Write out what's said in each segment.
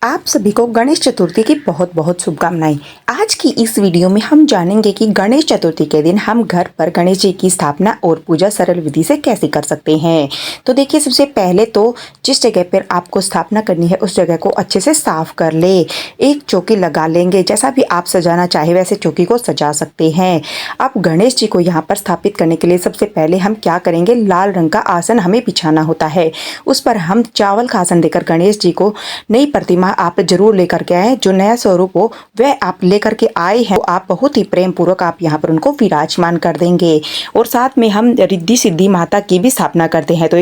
आप सभी को गणेश चतुर्थी की बहुत बहुत शुभकामनाएं। आज की इस वीडियो में हम जानेंगे कि गणेश चतुर्थी के दिन हम घर पर गणेश जी की स्थापना और पूजा सरल विधि से कैसे कर सकते हैं। तो देखिए, सबसे पहले तो जिस जगह पर आपको स्थापना करनी है उस जगह को अच्छे से साफ कर ले। एक चौकी लगा लेंगे, जैसा भी आप सजाना चाहे वैसे चौकी को सजा सकते हैं। अब गणेश जी को यहाँ पर स्थापित करने के लिए सबसे पहले हम क्या करेंगे, लाल रंग का आसन हमें बिछाना होता है। उस पर हम चावल का आसन देकर गणेश जी को नई प्रतिमा आप जरूर लेकर के आए, जो नया स्वरूप हो वह आप लेकर के आए हैं। तो आप बहुत ही प्रेम पूर्वक आप यहाँ पर उनको विराजमान कर देंगे। और साथ में हम रिद्धि सिद्धि माता की भी स्थापना करते हैं, तो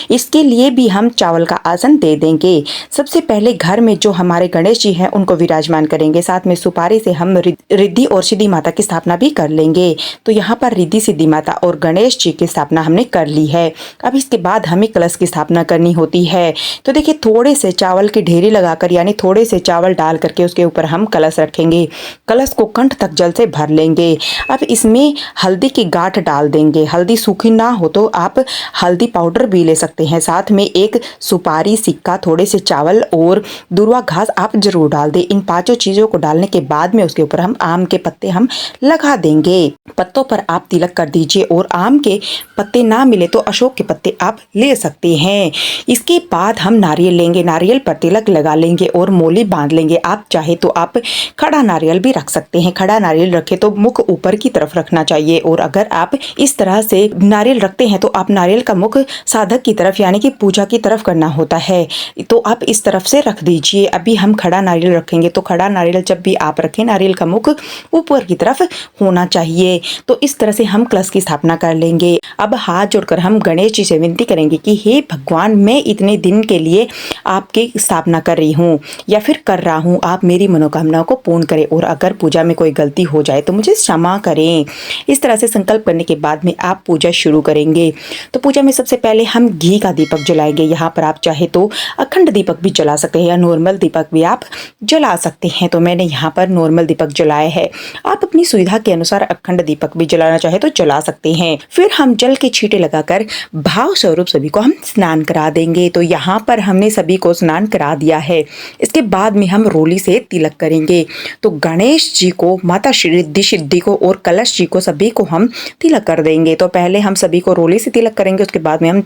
इसके लिए भी हम चावल का आसन दे देंगे। सबसे पहले घर में जो हमारे गणेश जी हैं उनको विराजमान करेंगे। साथ में सुपारी से हम रिद्धि और सिद्धि माता की स्थापना भी कर लेंगे। तो यहाँ पर रिद्धि सिद्धि माता और गणेश जी की स्थापना हमने कर ली है। अब इसके बाद हमें कलश की स्थापना करनी होती है। तो देखिए, थोड़े से चावल की ढेरी लगाकर, यानी थोड़े से चावल डाल करके उसके ऊपर हम कलश रखेंगे। कलश को कंठ तक जल से भर लेंगे। अब इसमें हल्दी की गांठ डाल देंगे। हल्दी सूखी ना हो तो आप हल्दी पाउडर भी ले सकते हैं। साथ में एक सुपारी, सिक्का, थोड़े से चावल और दुर्वा घास आप जरूर डाल दें। इन पांचों चीजों को डालने के बाद में उसके ऊपर हम आम के पत्ते हम लगा देंगे। पत्तों पर आप तिलक कर दीजिए, और आम के पत्ते ना मिले तो अशोक के पत्ते आप ले सकते हैं। इसके बाद हम नारियल लेंगे, नारियल पर तिलक लगा लेंगे और मोली बांध लेंगे। आप चाहे तो आप खड़ा नारियल भी रख सकते हैं। खड़ा नारियल रखे तो मुख ऊपर की तरफ रखना चाहिए, और अगर आप इस तरह से नारियल रखते हैं तो आप नारियल का मुख साधक की तरफ, यानी कि पूजा की तरफ करना होता है। तो आप इस तरफ से रख दीजिए। अभी हम खड़ा नारियल रखेंगे, तो खड़ा नारियल जब भी आप रखें, नारियल का मुख ऊपर की तरफ होना चाहिए। तो इस तरह से हम कलश की स्थापना कर लेंगे। अब हाथ जोड़कर हम गणेश जी से विनती करेंगे कि हे भगवान, मैं इतने दिन के लिए आपकी स्थापना कर रही हूँ या फिर कर रहा हूँ, आप मेरी मनोकामनाओं को पूर्ण करें, और अगर पूजा में कोई गलती हो जाए तो मुझे क्षमा करें। इस तरह से संकल्प करने के बाद में आप पूजा शुरू करेंगे। तो पूजा में सबसे पहले हम घी का दीपक जलाएंगे। यहाँ पर आप चाहे तो अखंड दीपक भी जला सकते हैं या नॉर्मल दीपक भी आप जला सकते हैं। तो मैंने यहाँ पर नॉर्मल दीपक जलाया है। आप अपनी सुविधा के अनुसार अखंड दीपक भी जलाना चाहे तो जला सकते हैं। फिर हम जल के छींटे लगाकर भाव स्वरूप सभी को हम स्नान करा देंगे। तो यहाँ पर हमने सभी को स्नान करा दिया है। इसके बाद में हम रोली से तिलक करेंगे। तो गणेश जी को, माता रिद्धि सिद्धि को और कलश जी को, सभी को हम तिलक कर देंगे। तो पहले हम सभी को रोली से तिलक करेंगे, उसके बाद में हम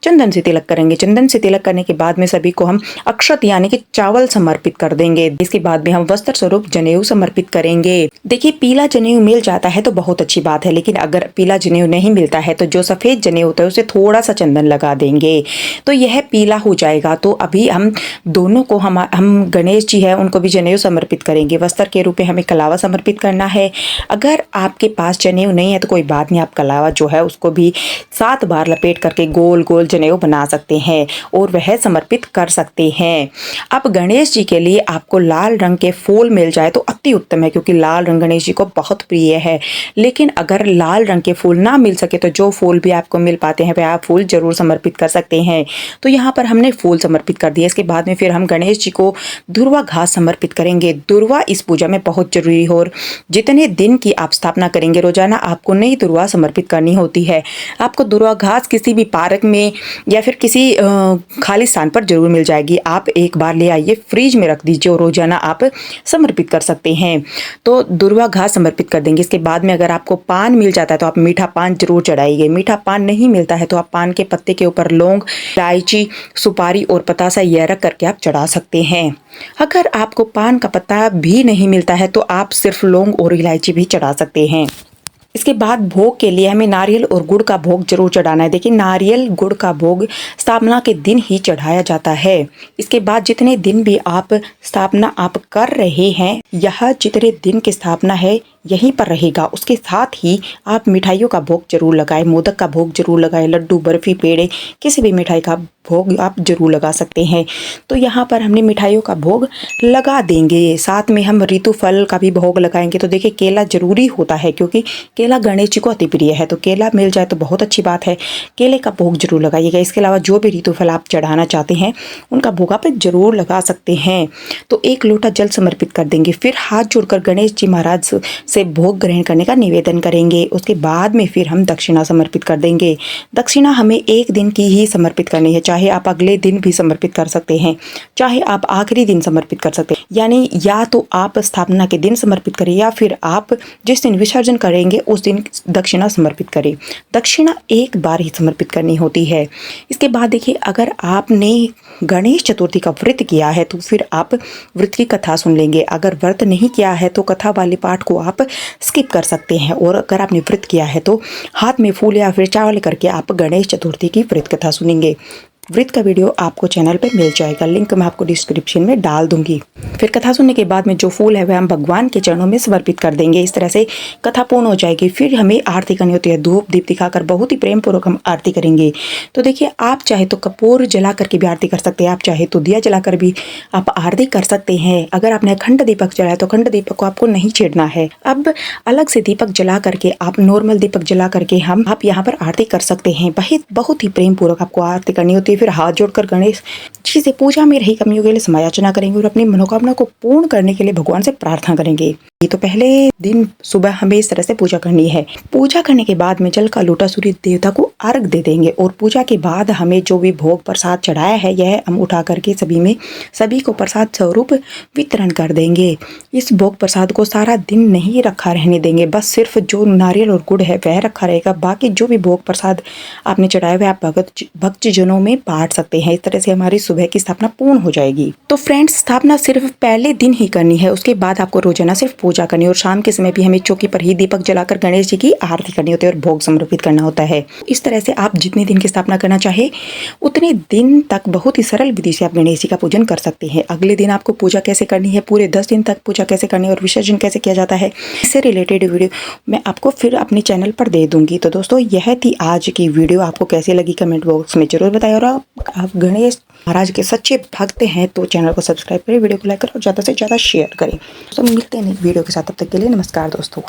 चंदन से तिलक करेंगे। चंदन से तिलक करने के बाद में सभी को हम अक्षत यानी कि चावल समर्पित कर देंगे। इसके बाद में हम वस्त्र स्वरूप जनेऊ समर्पित करेंगे। देखिए, पीला जनेऊ मिल जाता है तो बहुत अच्छी बात है, लेकिन अगर पीला जनेऊ नहीं मिलता है तो जो सफेद जनेऊ होता है उसे थोड़ा सा चंदन लगा देंगे, तो यह पीला हो जाएगा। तो अभी हम दोनों को, हम गणेश जी हैं उनको भी जनेऊ समर्पित करेंगे। वस्त्र के रूप में हमें कलावा समर्पित करना है। अगर आपके पास जनेऊ नहीं है तो कोई बात नहीं, आप कलावा जो है उसको भी 7 बार लपेट करके गोल गोल जनेऊ बना सकते हैं और वह समर्पित कर सकते हैं। अब गणेश जी के लिए आपको लाल रंग के फूल मिल जाए तो अति उत्तम है, क्योंकि लाल रंग गणेश जी को बहुत प्रिय है। लेकिन अगर लाल रंग के फूल ना मिल सके तो जो फूल भी आपको मिल पाते हैं वह आप फूल जरूर समर्पित कर सकते हैं। तो यहाँ पर हमने फूल समर्पित कर दिया। इसके बाद में फिर हम गणेश जी को दुर्वा घास समर्पित करेंगे। दुर्वा इस पूजा में बहुत जरूरी हो। और जितने दिन की आप स्थापना करेंगे, रोजाना आपको नई दुर्वा समर्पित करनी होती है। आपको दुर्वा घास किसी भी पार्क में या फिर किसी खाली स्थान पर जरूर मिल जाएगी। आप एक बार ले आइए, फ्रिज में रख दीजिए और रोजाना आप समर्पित कर सकते हैं। तो दुर्वा घास समर्पित कर देंगे। इसके बाद में अगर आपको पान मिल जाता है तो आप मीठा पान जरूर चढ़ाइए। मीठा पान नहीं मिलता है तो आप पान के पत्ते के ऊपर लौंग, इलायची, सुपारी और पतासा यह रख करके आप चढ़ा सकते हैं। अगर आपको पान का पत्ता भी नहीं मिलता है तो आप सिर्फ लौंग और इलायची भी चढ़ा सकते हैं। इसके बाद भोग के लिए हमें नारियल और गुड़ का भोग जरूर चढ़ाना है। देखिए, नारियल गुड़ का भोग स्थापना के दिन ही चढ़ाया जाता है। इसके बाद जितने दिन भी आप स्थापना आप कर रहे हैं, यह जितने दिन की स्थापना है यहीं पर रहेगा। उसके साथ ही आप मिठाइयों का भोग जरूर लगाएं। मोदक का भोग जरूर लगाएं। लड्डू, बर्फी, पेड़े, किसी भी मिठाई का भोग आप जरूर लगा सकते हैं। तो यहाँ पर हमने मिठाइयों का भोग लगा देंगे। साथ में हम ऋतु फल का भी भोग लगाएंगे। तो देखिए, केला जरूरी होता है, क्योंकि केला गणेश जी को अति प्रिय है। तो केला मिल जाए तो बहुत अच्छी बात है। केले का भोग जरूर लगाइएगा। इसके अलावा जो भी ऋतु फल आप चढ़ाना चाहते हैं उनका भोग आप जरूर लगा सकते हैं। तो 1 लोटा जल समर्पित कर देंगे। फिर हाथ जोड़कर गणेश जी महाराज से भोग ग्रहण करने का निवेदन करेंगे। उसके बाद में फिर हम दक्षिणा समर्पित कर देंगे। दक्षिणा हमें एक दिन की ही समर्पित करनी है, चाहे आप अगले दिन भी समर्पित कर सकते हैं, चाहे आप आखिरी दिन समर्पित कर सकते हैं। यानी या तो आप स्थापना के दिन समर्पित करें या फिर आप जिस दिन विसर्जन करेंगे उस दिन दक्षिणा समर्पित करें। दक्षिणा एक बार ही समर्पित करनी होती है। इसके बाद देखिए, अगर आपने गणेश चतुर्थी का व्रत किया है तो फिर आप व्रत की कथा सुन लेंगे। अगर व्रत नहीं किया है तो कथा वाले पाठ को आप स्किप कर सकते हैं। और अगर आपने व्रत किया है तो हाथ में फूल या फिर चावल करके आप गणेश चतुर्थी की व्रत कथा सुनेंगे। व्रत का वीडियो आपको चैनल पे मिल जाएगा, लिंक मैं आपको डिस्क्रिप्शन में डाल दूंगी। फिर कथा सुनने के बाद में जो फूल है वह हम भगवान के चरणों में समर्पित कर देंगे। इस तरह से कथा पूर्ण हो जाएगी। फिर हमें आरती करनी होती है। धूप दीप दिखाकर बहुत ही प्रेम पूर्वक हम आरती करेंगे। तो देखिए, आप चाहे तो कपूर जला करके भी आरती कर सकते हैं, आप चाहे तो दिया जलाकर भी आप आरती कर सकते हैं। अगर आपने अखंड दीपक जलाया तो अखंड दीपक को आपको नहीं छेड़ना है। अब अलग से दीपक जला करके आप नॉर्मल दीपक जला करके आप यहाँ पर आरती कर सकते हैं। बहुत ही प्रेम पूर्वक आपको आरती करनी होती है। फिर हाथ जोड़कर गणेश जी से पूजा में रही कमियों के लिए समायाचना करेंगे और अपनी मनोकामना को पूर्ण करने के लिए भगवान से प्रार्थना करेंगे। तो पहले दिन सुबह हमें इस तरह से पूजा करनी है। पूजा करने के बाद में जल का लोटा सूर्य देवता को अर्घ दे देंगे और पूजा के बाद हमें जो भी भोग प्रसाद चढ़ाया है यह हम उठा करके सभी को प्रसाद स्वरूप वितरण कर देंगे। इस भोग प्रसाद को सारा दिन नहीं रखा रहने देंगे, बस सिर्फ जो नारियल और गुड़ है वह रखा रहेगा। बाकी जो भी भोग प्रसाद आपने चढ़ाया हुआ आप भक्तजनों में बांट सकते हैं। इस तरह से हमारी सुबह की स्थापना पूर्ण हो जाएगी। तो फ्रेंड्स, स्थापना सिर्फ पहले दिन ही करनी है, उसके बाद आपको रोजाना सिर्फ पूजा करनी है और शाम के समय भी हमें चौकी पर ही दीपक जलाकर गणेश जी की आरती करनी होती है और भोग समर्पित करना होता है। इस तरह से आप जितने दिन की स्थापना करना चाहे उतने दिन तक बहुत ही सरल विधि से आप गणेश जी का पूजन कर सकते हैं। अगले दिन आपको पूजा कैसे करनी है, पूरे 10 दिन तक पूजा कैसे करनी है और विसर्जन कैसे किया जाता है, इससे रिलेटेड वीडियो मैं आपको फिर अपने चैनल पर दे दूंगी। तो दोस्तों, यह थी आज की वीडियो। आपको कैसी लगी कमेंट बॉक्स में जरूर बताएं और आप गणेश महाराज के सच्चे भक्त हैं तो चैनल को सब्सक्राइब करें, वीडियो को लाइक करें और ज़्यादा से ज़्यादा शेयर करें। तो मिलते हैं वीडियो के साथ, तब तक के लिए नमस्कार दोस्तों।